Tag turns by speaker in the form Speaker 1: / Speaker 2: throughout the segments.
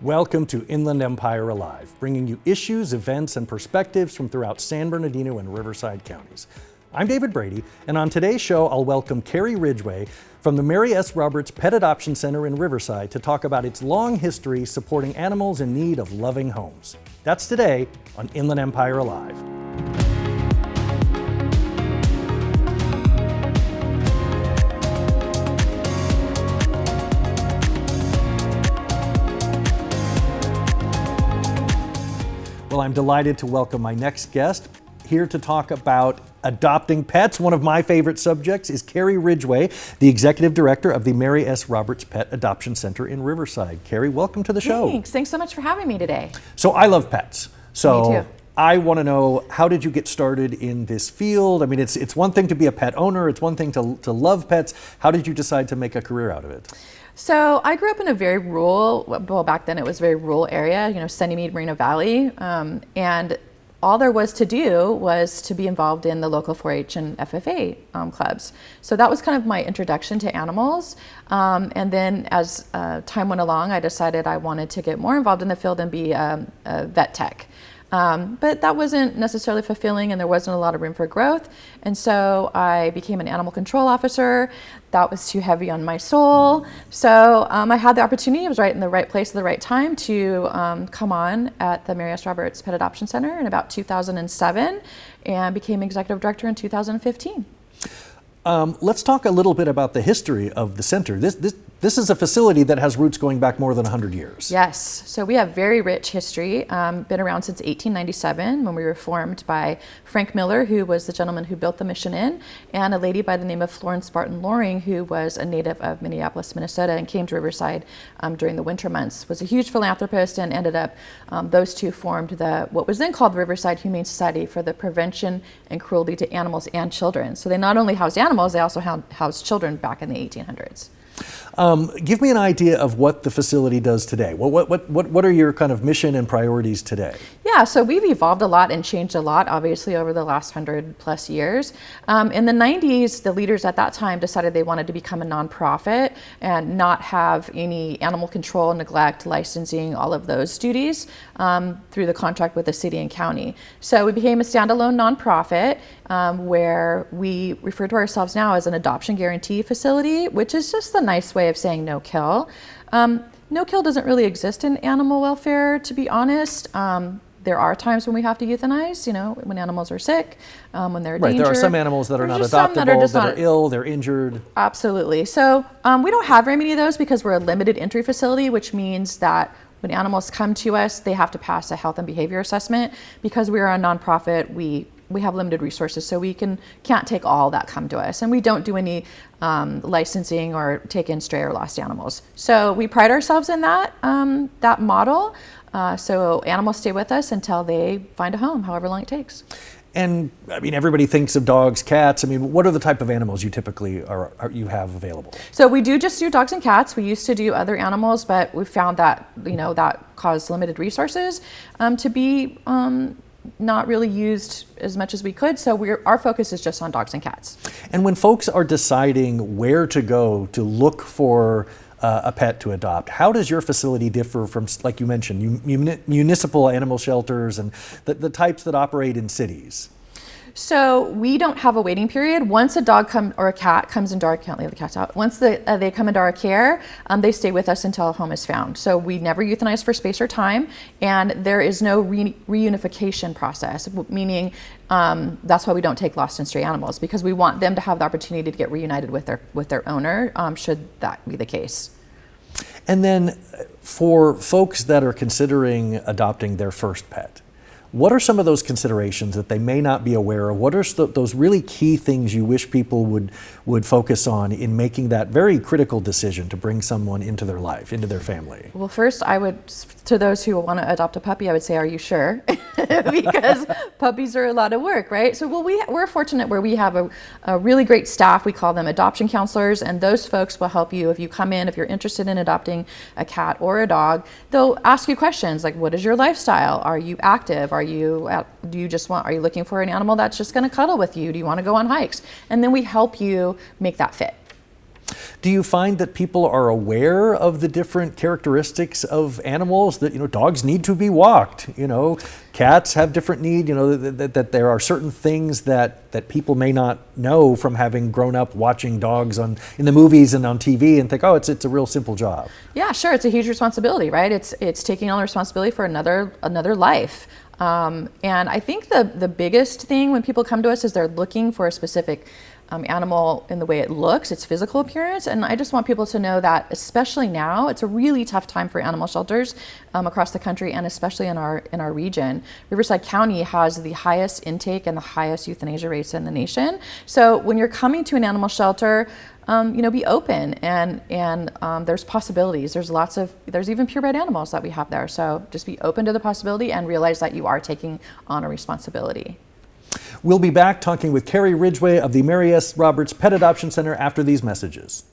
Speaker 1: Welcome to Inland Empire Alive, bringing you issues, events, and perspectives from throughout San Bernardino and Riverside counties. I'm David Brady, and on today's show, I'll welcome Carrie Ridgway from the Mary S. Roberts Pet Adoption Center in Riverside to talk about its long history supporting animals in need of loving homes. That's today on Inland Empire Alive. Well, I'm delighted to welcome my next guest. Here to talk about adopting pets, one of my favorite subjects, is Carrie Ridgway, the Executive Director of the Mary S. Roberts Pet Adoption Center in Riverside. Carrie, welcome to the show.
Speaker 2: Thanks so much for having me today.
Speaker 1: So I love pets. So
Speaker 2: Me too.
Speaker 1: I want to know, how did you get started in this field? I mean, it's one thing to be a pet owner, it's one thing to love pets. How did you decide to make a career out of it?
Speaker 2: So I grew up in a very rural, well, back then it was a very rural area, Sunnymead, Moreno Valley, and all there was to do was to be involved in the local 4-H and FFA clubs. So that was kind of my introduction to animals. And then as time went along, I decided I wanted to get more involved in the field and be a vet tech. But that wasn't necessarily fulfilling, and there wasn't a lot of room for growth. And so I became an animal control officer. That was too heavy on my soul. So I had the opportunity, I was right in the right place at the right time to come on at the Mary S. Roberts Pet Adoption Center in about 2007 and became executive director in 2015.
Speaker 1: Let's talk a little bit about the history of the center. This is a facility that has roots going back more than 100 years.
Speaker 2: Yes, so we have very rich history, been around since 1897 when we were formed by Frank Miller, who was the gentleman who built the Mission Inn, and a lady by the name of Florence Barton Loring, who was a native of Minneapolis, Minnesota, and came to Riverside during the winter months, was a huge philanthropist, and ended up, those two formed what was then called the Riverside Humane Society for the Prevention and Cruelty to Animals and Children. So they not only housed animals, they also housed children back in the 1800s.
Speaker 1: Give me an idea of what the facility does today. What are your kind of mission and priorities today?
Speaker 2: Yeah, so we've evolved a lot and changed a lot, obviously, over the last 100 plus years. In the 90s, the leaders at that time decided they wanted to become a nonprofit and not have any animal control, neglect, licensing, all of those duties through the contract with the city and county. So we became a standalone nonprofit where we refer to ourselves now as an adoption guarantee facility, which is just the nice way of saying no kill. No kill doesn't really exist in animal welfare, to be honest. There are times when we have to euthanize, when animals are sick, when they're
Speaker 1: right.
Speaker 2: Danger.
Speaker 1: There are some animals that are not adoptable, that are ill, they're injured.
Speaker 2: Absolutely. So we don't have very many of those because we're a limited entry facility, which means that when animals come to us, they have to pass a health and behavior assessment. Because we are a nonprofit, we have limited resources, so we can't take all that come to us, and we don't do any licensing or take in stray or lost animals. So we pride ourselves in that model. So animals stay with us until they find a home, however long it takes.
Speaker 1: And I mean, everybody thinks of dogs, cats. I mean, what are the type of animals you typically you have available?
Speaker 2: So we do just do dogs and cats. We used to do other animals, but we found that that caused limited resources to be not really used as much as we could. So our focus is just on dogs and cats. And
Speaker 1: when folks are deciding where to go to look for a pet to adopt, how does your facility differ from, like you mentioned, municipal animal shelters and the types that operate in cities? So we don't have a waiting period. Once a dog or a cat comes into our, can't leave the cats out. Once they come into our care, they stay with us until a home is found. So we never euthanize for space or time, and there is no reunification process, meaning that's why we don't take lost and stray animals, because we want them to have the opportunity to get reunited with their owner, should that be the case. And then for folks that are considering adopting their first pet, what are some of those considerations that they may not be aware of? What are those really key things you wish people would focus on in making that very critical decision to bring someone into their life, into their family? Well, first, to those who want to adopt a puppy, I would say, are you sure? Because puppies are a lot of work, right? So we're fortunate where we have a really great staff. We call them adoption counselors, and those folks will help you if you come in, if you're interested in adopting a cat or a dog. They'll ask you questions like, what is your lifestyle? Are you active? Are you looking for an animal that's just going to cuddle with you? Do you want to go on hikes? And then we help you make that fit. Do you find that people are aware of the different characteristics of animals, that, dogs need to be walked, cats have different need, that there are certain things that people may not know from having grown up watching dogs in the movies and on TV and think, oh, it's a real simple job?
Speaker 2: Yeah, sure. It's a huge responsibility, right? It's taking on the responsibility for another life. And I think the biggest thing when people come to us is they're looking for a specific animal in the way it looks, its physical appearance. And I just want people to know that, especially now, it's a really tough time for animal shelters across the country, and especially in our region. Riverside County has the highest intake and the highest euthanasia rates in the nation. So when you're coming to an animal shelter, be open, and there's possibilities. There's even purebred animals that we have there. So just be open to the possibility and realize that you are taking on a responsibility.
Speaker 1: We'll be back talking with Carrie Ridgway of the Mary S. Roberts Pet Adoption Center after these messages.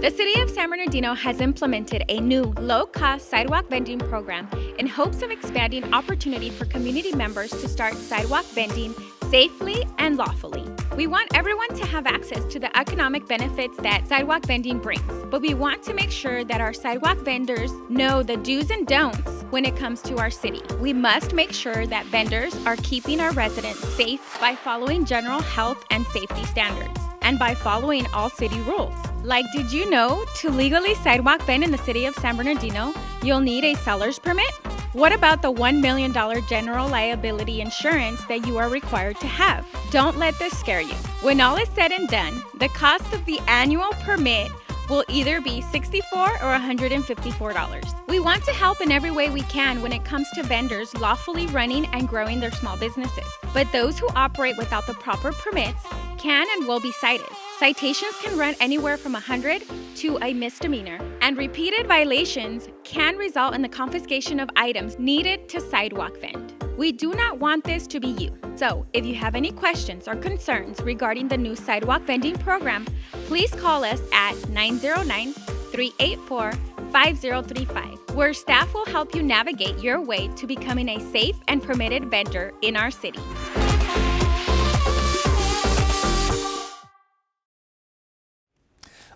Speaker 3: The City of San Bernardino has implemented a new low-cost sidewalk vending program in hopes of expanding opportunity for community members to start sidewalk vending safely and lawfully. We want everyone to have access to the economic benefits that sidewalk vending brings, but we want to make sure that our sidewalk vendors know the do's and don'ts when it comes to our city. We must make sure that vendors are keeping our residents safe by following general health and safety standards and by following all city rules. Like, did you know to legally sidewalk vend in the City of San Bernardino, you'll need a seller's permit? What about the $1 million general liability insurance that you are required to have? Don't let this scare you. When all is said and done, the cost of the annual permit will either be $64 or $154. We want to help in every way we can when it comes to vendors lawfully running and growing their small businesses. But those who operate without the proper permits can and will be cited. Citations can run anywhere from 100 to a misdemeanor, and repeated violations can result in the confiscation of items needed to sidewalk vend. We do not want this to be you. So, if you have any questions or concerns regarding the new sidewalk vending program, please call us at 909-384-5035, where staff will help you navigate your way to becoming a safe and permitted vendor in our city.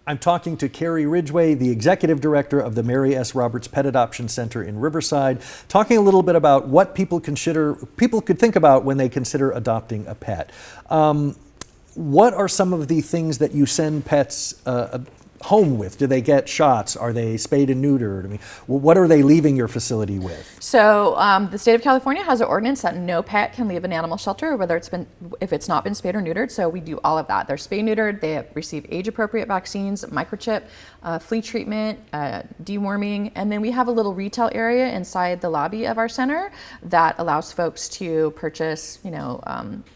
Speaker 1: I'm talking to Carrie Ridgway, the Executive Director of the Mary S. Roberts Pet Adoption Center in Riverside, talking a little bit about what people could think about when they consider adopting a pet. What are some of the things that you send pets home with? Do they get shots? Are they spayed and neutered? I mean, what are they leaving your facility with?
Speaker 2: So the state of California has an ordinance that no pet can leave an animal shelter, if it's not been spayed or neutered. So we do all of that. They're spayed, neutered. They receive age-appropriate vaccines, microchip, flea treatment, deworming, and then we have a little retail area inside the lobby of our center that allows folks to purchase,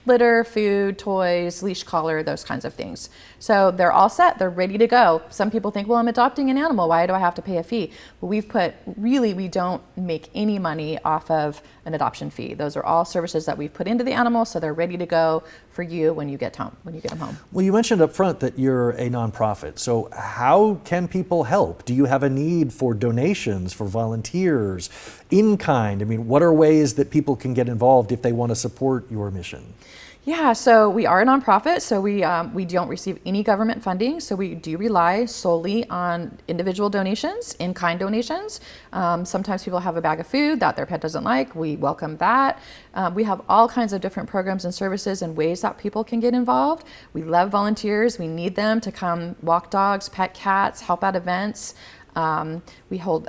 Speaker 2: litter, food, toys, leash collar, those kinds of things. So they're all set. They're ready to go. Some people think, well, I'm adopting an animal. Why do I have to pay a fee? But we don't make any money off of an adoption fee. Those are all services that we've put into the animal, so they're ready to go for you when you get them home.
Speaker 1: Well, you mentioned up front that you're a nonprofit. So how can people help? Do you have a need for donations, for volunteers, in kind? I mean, what are ways that people can get involved if they want to support your mission?
Speaker 2: Yeah, so we are a nonprofit, so we don't receive any government funding, so we do rely solely on individual donations, in-kind donations. Sometimes people have a bag of food that their pet doesn't like. We welcome that. We have all kinds of different programs and services and ways that people can get involved. We love volunteers. We need them to come walk dogs, pet cats, help at events. We hold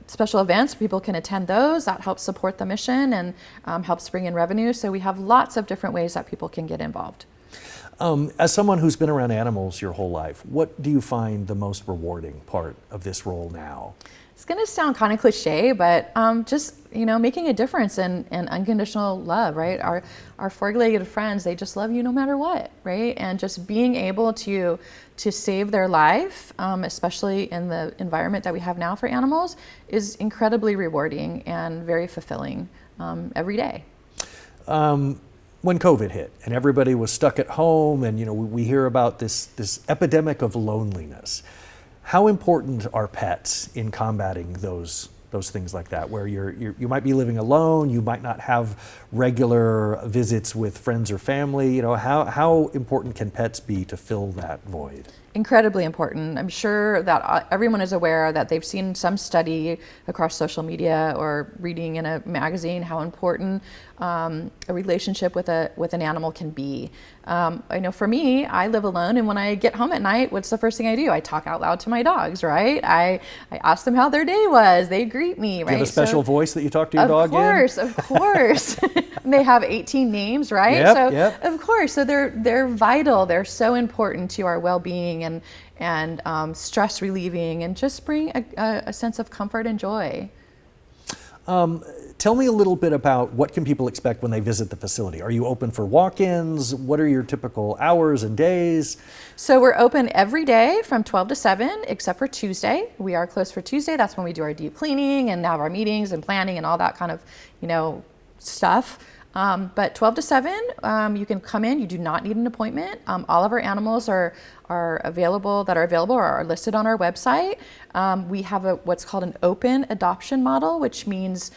Speaker 2: special events. People can attend those. That helps support the mission and helps bring in revenue. So we have lots of different ways that people can get involved.
Speaker 1: As someone who's been around animals your whole life, what do you find the most rewarding part of this role now?
Speaker 2: It's going to sound kind of cliche, but just making a difference in unconditional love, right? Our four-legged friends, they just love you no matter what, right? And just being able to save their life, especially in the environment that we have now for animals, is incredibly rewarding and very fulfilling every day.
Speaker 1: When COVID hit and everybody was stuck at home, and we hear about this epidemic of loneliness. How important are pets in combating those those things like that, where you might be living alone, you might not have regular visits with friends or family. How important can pets be to fill that void?
Speaker 2: Incredibly important. I'm sure that everyone is aware that they've seen some study across social media or reading in a magazine how important a relationship with an animal can be. I know for me, I live alone, and when I get home at night, what's the first thing I do? I talk out loud to my dogs, right? I ask them how their day was. They greet me, right?
Speaker 1: Do you have a special voice that you talk to your dog in?
Speaker 2: Of course. And they have 18 names, right?
Speaker 1: Yep.
Speaker 2: Of course. So they're vital. They're so important to our well-being and stress relieving, and just bring a sense of comfort and joy.
Speaker 1: Tell me a little bit about what can people expect when they visit the facility. Are you open for walk-ins? What are your typical hours and days?
Speaker 2: So we're open every day from 12 to 7, except for Tuesday. We are closed for Tuesday. That's when we do our deep cleaning and have our meetings and planning and all that kind of, stuff. But 12 to 7, you can come in. You do not need an appointment. All of our animals are available or are listed on our website. We have what's called an open adoption model, which means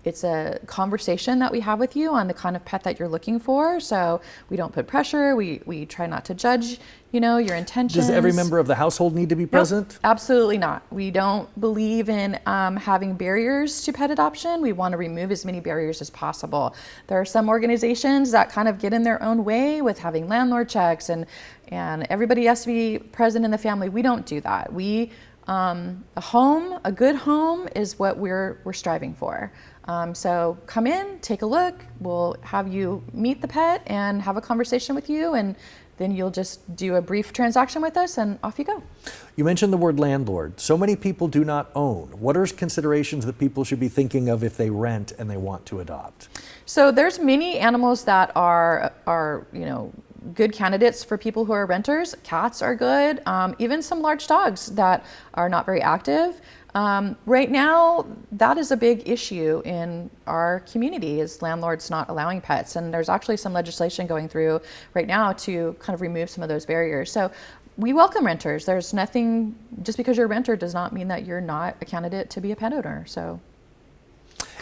Speaker 2: it's a conversation that we have with you on the kind of pet that you're looking for. So we don't put pressure. We try not to judge, your intentions.
Speaker 1: Does every member of the household need to be present?
Speaker 2: Nope, absolutely not. We don't believe in having barriers to pet adoption. We want to remove as many barriers as possible. There are some organizations that kind of get in their own way with having landlord checks and everybody has to be present in the family. We don't do that. A good home is what we're striving for. So come in, take a look. We'll have you meet the pet and have a conversation with you, and then you'll just do a brief transaction with us and off you go.
Speaker 1: You mentioned the word landlord. So many people do not own. What are considerations that people should be thinking of if they rent and they want to adopt?
Speaker 2: So there's many animals that are good candidates for people who are renters. Cats are good, even some large dogs that are not very active. Right now, that is a big issue in our community, is landlords not allowing pets. And there's actually some legislation going through right now to kind of remove some of those barriers. So we welcome renters. There's nothing, just because you're a renter does not mean that you're not a candidate to be a pet owner. So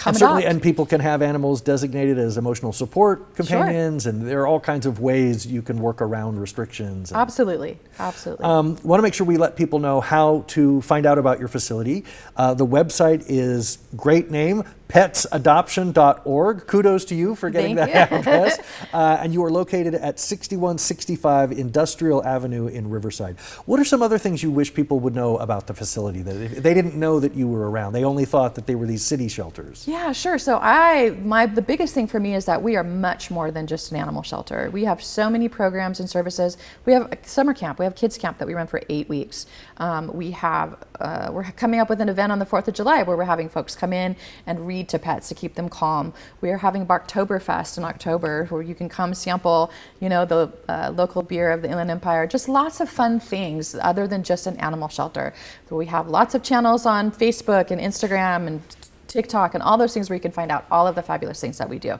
Speaker 1: And certainly, and people can have animals designated as emotional support companions, and there are all kinds of ways you can work around restrictions.
Speaker 2: Absolutely.
Speaker 1: Want to make sure we let people know how to find out about your facility. The website is great name, petsadoption.org. Kudos to you for getting that address. And you are located at 6165 Industrial Avenue in Riverside. What are some other things you wish people would know about the facility, that if they didn't know that you were around, they only thought that they were these city shelters?
Speaker 2: Yeah, sure. So the biggest thing for me is that we are much more than just an animal shelter. We have so many programs and services. We have a summer camp. We have kids camp that we run for 8 weeks. We're coming up with an event on the 4th of July where we're having folks come in and read to pets to keep them calm. We are having Barktoberfest in October where you can come sample, the local beer of the Inland Empire. Just lots of fun things other than just an animal shelter. So we have lots of channels on Facebook and Instagram and TikTok and all those things where you can find out all of the fabulous things that we do.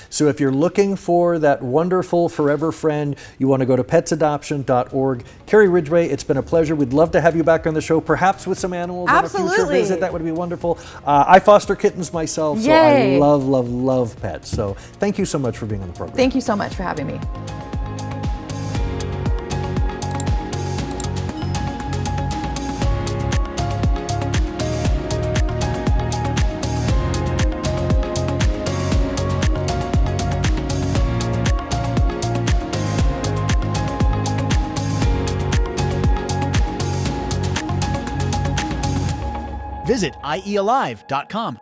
Speaker 1: So if you're looking for that wonderful forever friend, you want to go to petsadoption.org. Carrie Ridgway, it's been a pleasure. We'd love to have you back on the show, perhaps with some animals on a future visit. That would be wonderful. I foster kittens myself, so I love pets. So thank you so much for being on the program.
Speaker 2: Thank you so much for having me.
Speaker 4: Visit iealive.com.